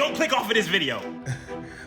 don't click off of this video.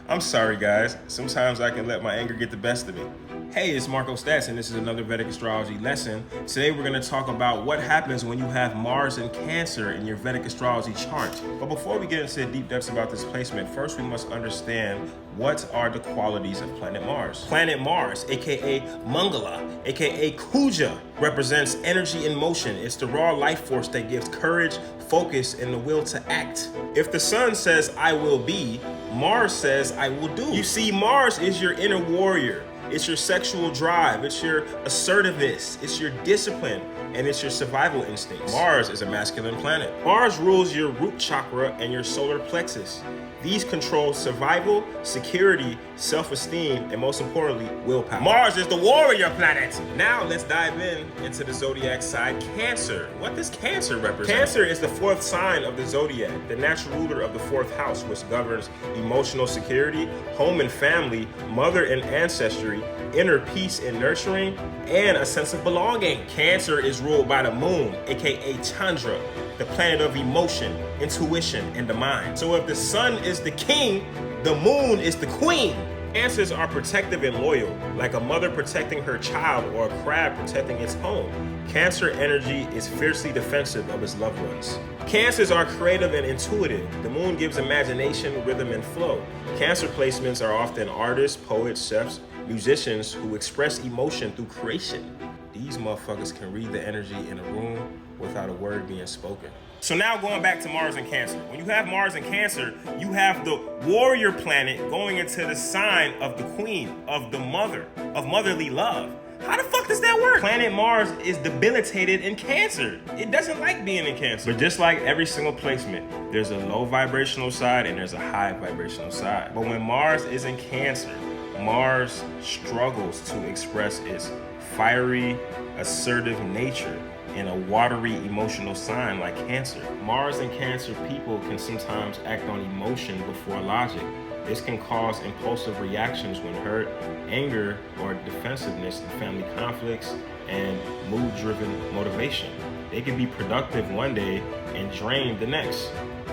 I'm sorry, guys. Sometimes I can let my anger get the best of me. Hey, it's Marco Stats, and this is another Vedic Astrology lesson. Today, we're going to talk about what happens when you have Mars in Cancer in your Vedic Astrology chart. But before we get into the deep depths about this placement, first we must understand what are the qualities of planet Mars. Planet Mars, aka Mangala, aka Kuja, represents energy in motion. It's the raw life force that gives courage, focus, and the will to act. If the sun says, I will be, Mars says, I will do. You see, Mars is your inner warrior. It's your sexual drive, it's your assertiveness, it's your discipline, and it's your survival instincts. Mars is a masculine planet. Mars rules your root chakra and your solar plexus. These control survival, security, self-esteem, and most importantly, willpower. Mars is the warrior planet. Now let's dive into the zodiac side, Cancer. What does Cancer represent? Cancer is the fourth sign of the zodiac, the natural ruler of the fourth house, which governs emotional security, home and family, mother and ancestry, inner peace and nurturing, and a sense of belonging. Cancer is ruled by the moon, aka Chandra, the planet of emotion, intuition, and the mind. So if the sun is the king, the moon is the queen. Cancers are protective and loyal, like a mother protecting her child or a crab protecting its home. Cancer energy is fiercely defensive of its loved ones. Cancers are creative and intuitive. The moon gives imagination, rhythm, and flow. Cancer placements are often artists, poets, chefs, musicians who express emotion through creation. These motherfuckers can read the energy in a room without a word being spoken. So now going back to Mars and Cancer. When you have Mars and Cancer, you have the warrior planet going into the sign of the queen, of the mother, of motherly love. How the fuck does that work? Planet Mars is debilitated in Cancer. It doesn't like being in Cancer. But just like every single placement, there's a low vibrational side and there's a high vibrational side. But when Mars is in Cancer, Mars struggles to express its fiery, assertive nature in a watery emotional sign like Cancer. Mars and Cancer people can sometimes act on emotion before logic. This can cause impulsive reactions when hurt, anger, or defensiveness in family conflicts, and mood-driven motivation. They can be productive one day and drained the next.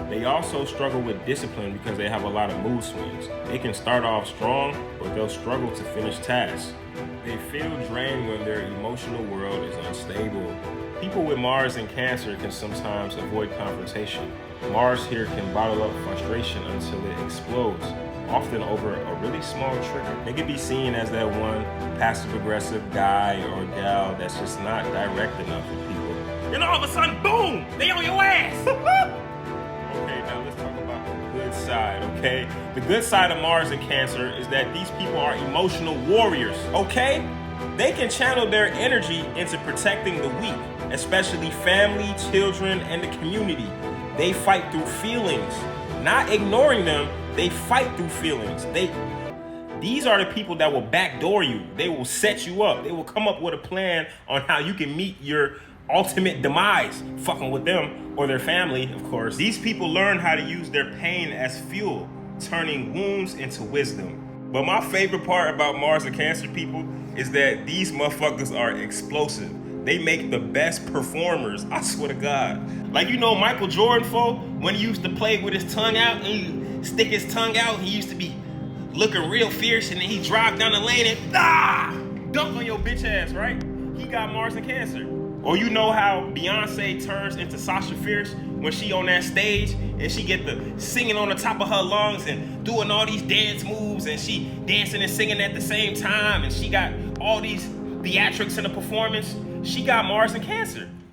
They also struggle with discipline because they have a lot of mood swings. They can start off strong, but they'll struggle to finish tasks. They feel drained when their emotional world is unstable. People with Mars in Cancer can sometimes avoid confrontation. Mars here can bottle up frustration until it explodes, often over a really small trigger. They can be seen as that one passive-aggressive guy or gal that's just not direct enough with people. Then all of a sudden, boom, they on your ass. Okay, now let's talk about the good side, okay? The good side of Mars in Cancer is that these people are emotional warriors, okay? They can channel their energy into protecting the weak, especially family, children, and the community. They fight through feelings, not ignoring them. They fight through feelings. These are the people that will backdoor you. They will set you up. They will come up with a plan on how you can meet your ultimate demise, fucking with them or their family, of course. These people learn how to use their pain as fuel, turning wounds into wisdom. But my favorite part about Mars and Cancer people is that these motherfuckers are explosive. They make the best performers, I swear to God. Like, you know Michael Jordan, when he used to play with his tongue out and he stick his tongue out, he used to be looking real fierce, and then he drive down the lane and dunk on your bitch ass, right? He got Mars and Cancer. Or you know how Beyonce turns into Sasha Fierce when she on that stage and she get the singing on the top of her lungs and doing all these dance moves, and she dancing and singing at the same time, and she got all these theatrics in the performance. She got Mars and Cancer.